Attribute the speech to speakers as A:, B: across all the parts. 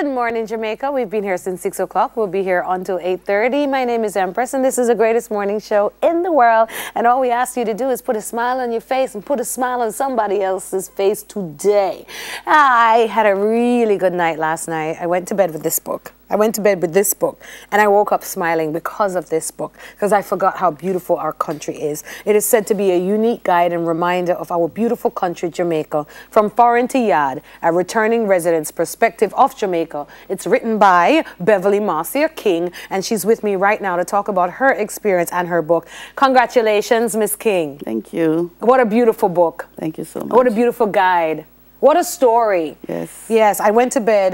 A: Good morning, Jamaica. We've been here since 6 o'clock. We'll be here until 8:30. My name is Empress, and this is the greatest morning show in the world. And all we ask you to do is put a smile on your face and put a smile on somebody else's face today. I had a really good night last night. I went to bed with this book. And I woke up smiling because of this book, because I forgot how beautiful our country is. It is said to be a unique guide and reminder of our beautiful country, Jamaica, from foreign to yard, a returning resident's perspective of Jamaica. It's written by Beverly Marcia King, and she's with me right now to talk about her experience and her book. Congratulations, Miss King.
B: Thank you.
A: What a beautiful book.
B: Thank you so much.
A: What a beautiful guide. What a story.
B: Yes.
A: Yes, I went to bed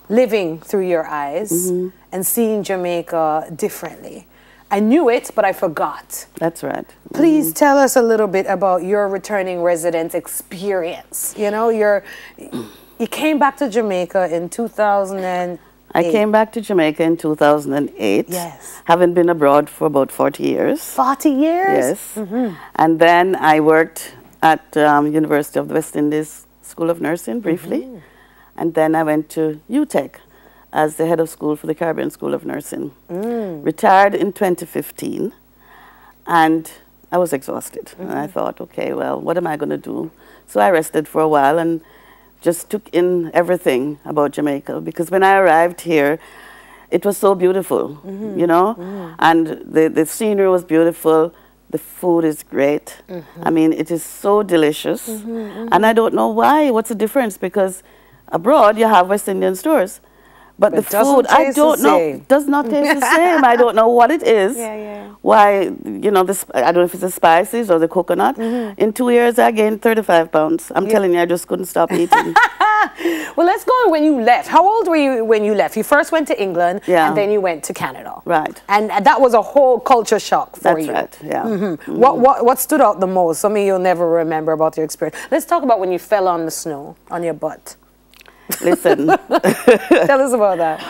A: living through your eyes and seeing Jamaica differently. I knew it, but I forgot.
B: That's right.
A: Please tell us a little bit about your returning resident experience. You know, you came back to Jamaica in 2008.
B: I came back to Jamaica in 2008.
A: Yes.
B: Having been abroad for about 40 years.
A: 40 years?
B: Yes. And then I worked at University of the West Indies School of Nursing briefly. And then I went to UTech as the head of school for the Caribbean School of Nursing. Retired in 2015, and I was exhausted. And I thought, okay, well, what am I going to do? So I rested for a while and just took in everything about Jamaica, because when I arrived here, it was so beautiful, you know, and the scenery was beautiful. The food is great. I mean, it is so delicious. And I don't know why, what's the difference, because abroad, you have West Indian stores, but the food, I don't know, does not taste the same. I don't know what it is. Why, you know, this, I don't know if it's the spices or the coconut. In 2 years, I gained 35 pounds. I'm telling you, I just couldn't stop eating.
A: Well, let's go when you left. How old were you when you left? You first went to England, and then you went to Canada.
B: Right.
A: And that was a whole culture shock for you.
B: That's right, yeah.
A: What stood out the most? Something you'll never remember about your experience. Let's talk about when you fell on the snow, on your butt.
B: Listen.
A: Tell us about that.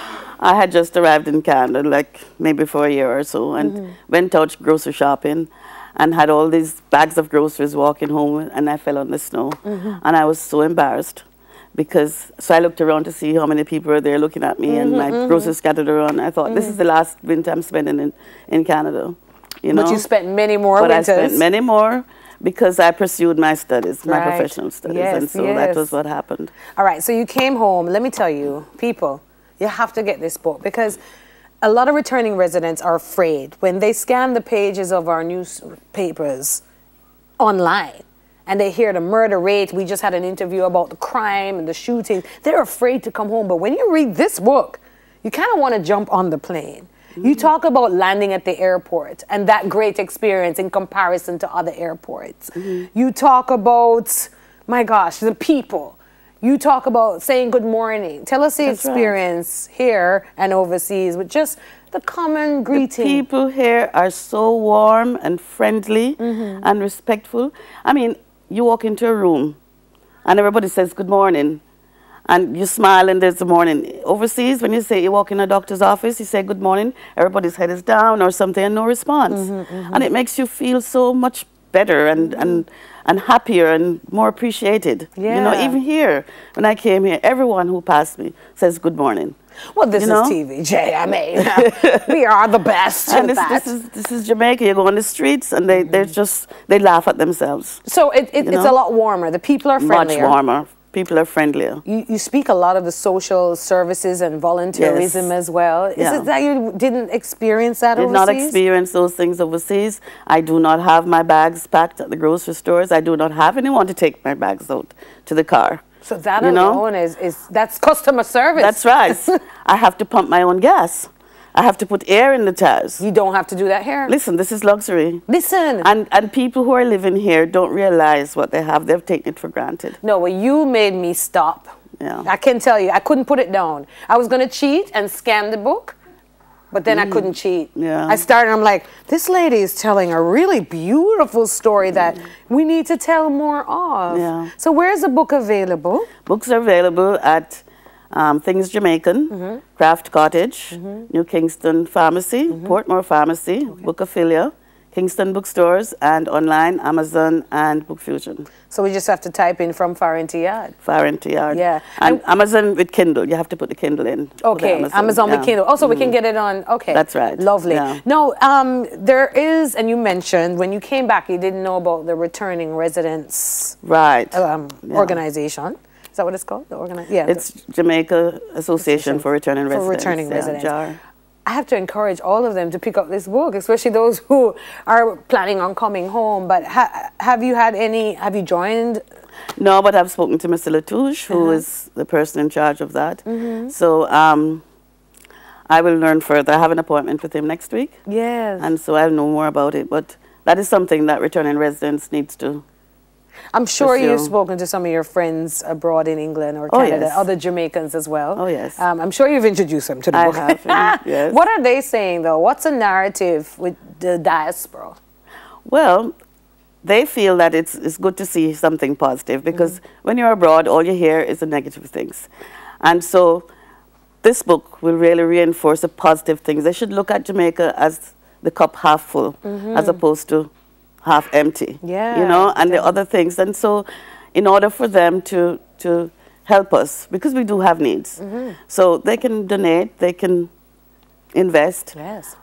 B: I had just arrived in Canada, like maybe for a year or so, and went out grocery shopping and had all these bags of groceries walking home, and I fell on the snow. And I was so embarrassed, because, so I looked around to see how many people were there looking at me, and my groceries scattered around. I thought, this is the last winter I'm spending in Canada. You know?
A: But you spent many more winters.
B: I spent many more, because I pursued my studies, my professional studies, and so that was what happened.
A: All right, so you came home. Let me tell you, people, you have to get this book, because a lot of returning residents are afraid when they scan the pages of our newspapers online and they hear the murder rate. We just had an interview about the crime and the shooting. They're afraid to come home. But when you read this book, you kind of want to jump on the plane. You talk about landing at the airport and that great experience in comparison to other airports. You talk about, my gosh, the people. You talk about saying good morning. Tell us the experience here and overseas with just the common greeting.
B: The people here are so warm and friendly and respectful. I mean, you walk into a room and everybody says good morning. And you smile and there's the morning. Overseas, when you say you walk in a doctor's office, you say good morning, everybody's head is down or something and no response. And it makes you feel so much better and happier and more appreciated. You know, even here, when I came here, everyone who passed me says good morning.
A: Well, this is TVJ. I mean, we are the best.
B: And this is Jamaica. You go on the streets and they laugh at themselves.
A: So it's a lot warmer. The people are friendlier.
B: Much warmer. People are friendlier.
A: You speak a lot of the social services and volunteerism as well. Is it that you didn't experience that overseas?
B: Did not experience those things overseas. I do not have my bags packed at the grocery stores. I do not have anyone to take my bags out to the car.
A: So that alone that's customer service.
B: That's right. I have to pump my own gas. I have to put air in the tires.
A: You don't have to do that here.
B: Listen, this is luxury.
A: Listen.
B: And people who are living here don't realize what they have. They've taken it for granted.
A: No, well, you made me stop.
B: Yeah.
A: I can tell you, I couldn't put it down. I was going to cheat and scan the book, but then I couldn't cheat.
B: Yeah.
A: I started, I'm like, this lady is telling a really beautiful story that we need to tell more of.
B: Yeah.
A: So where's the book available?
B: Books are available at Things Jamaican, Craft Cottage, New Kingston Pharmacy, Portmore Pharmacy, Bookophilia, Kingston bookstores, and online, Amazon and Book Fusion.
A: So we just have to type in From Far Into Yard.
B: Far Into Yard.
A: Yeah.
B: And Amazon with Kindle. You have to put the Kindle in.
A: Okay, Amazon with Kindle. Also, we can get it on, okay.
B: That's right.
A: Lovely.
B: Yeah.
A: No, there is, and you mentioned, when you came back, you didn't know about the Returning Residents organization. Is that what it's called?
B: It's Jamaica Association for Returning Residents.
A: For Returning Residents. I have to encourage all of them to pick up this book, especially those who are planning on coming home. But have you joined?
B: No, but I've spoken to Mr. Latouche, who is the person in charge of that. So I will learn further. I have an appointment with him next week.
A: Yes.
B: And so I'll know more about it. But that is something that Returning Residents needs to
A: I'm sure you've spoken to some of your friends abroad in England or Canada,
B: yes.
A: other Jamaicans as well.
B: Oh, yes.
A: I'm sure you've introduced them to the book.
B: I have, yes.
A: What are they saying, though? What's a narrative with the diaspora?
B: Well, they feel that it's good to see something positive, because when you're abroad, all you hear is the negative things. And so this book will really reinforce the positive things. They should look at Jamaica as the cup half full, as opposed to half empty,
A: yeah,
B: you know, and the other things. And so in order for them to help us, because we do have needs, so they can donate, they can invest,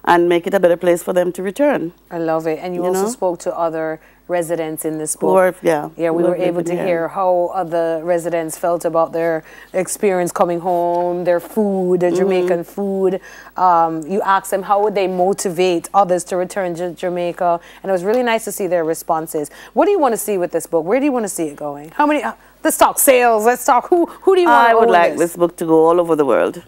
B: and make it a better place for them to return.
A: I love it. And you also spoke to other residents in this book. We were able to hear how other residents felt about their experience coming home, their food, their Jamaican food. You asked them how would they motivate others to return to Jamaica, and it was really nice to see their responses. What do you want to see with this book? Where do you want to see it going? How many? Let's talk sales. Let's talk. Who do you want?
B: I would like this book to go all over the world.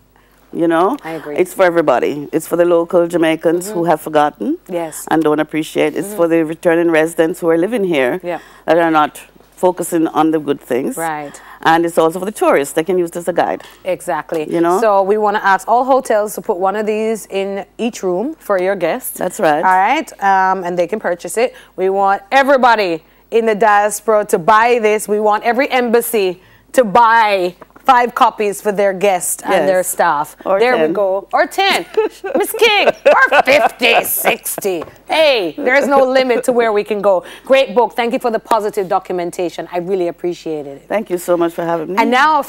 B: You know,
A: I agree.
B: It's for everybody. It's for the local Jamaicans who have forgotten and don't appreciate. It's for the returning residents who are living here that are not focusing on the good things.
A: Right.
B: And it's also for the tourists. They can use this as a guide.
A: Exactly.
B: You know?
A: So we want to ask all hotels to put one of these in each room for your guests.
B: That's right.
A: All right. And they can purchase it. We want everybody in the diaspora to buy this. We want every embassy to buy 5 copies for their guests and their staff.
B: Or
A: there
B: 10.
A: we go. Or 10. Miss King. Or 50, 60. Hey, there's no limit to where we can go. Great book. Thank you for the positive documentation. I really appreciated it.
B: Thank you so much for having me.
A: And now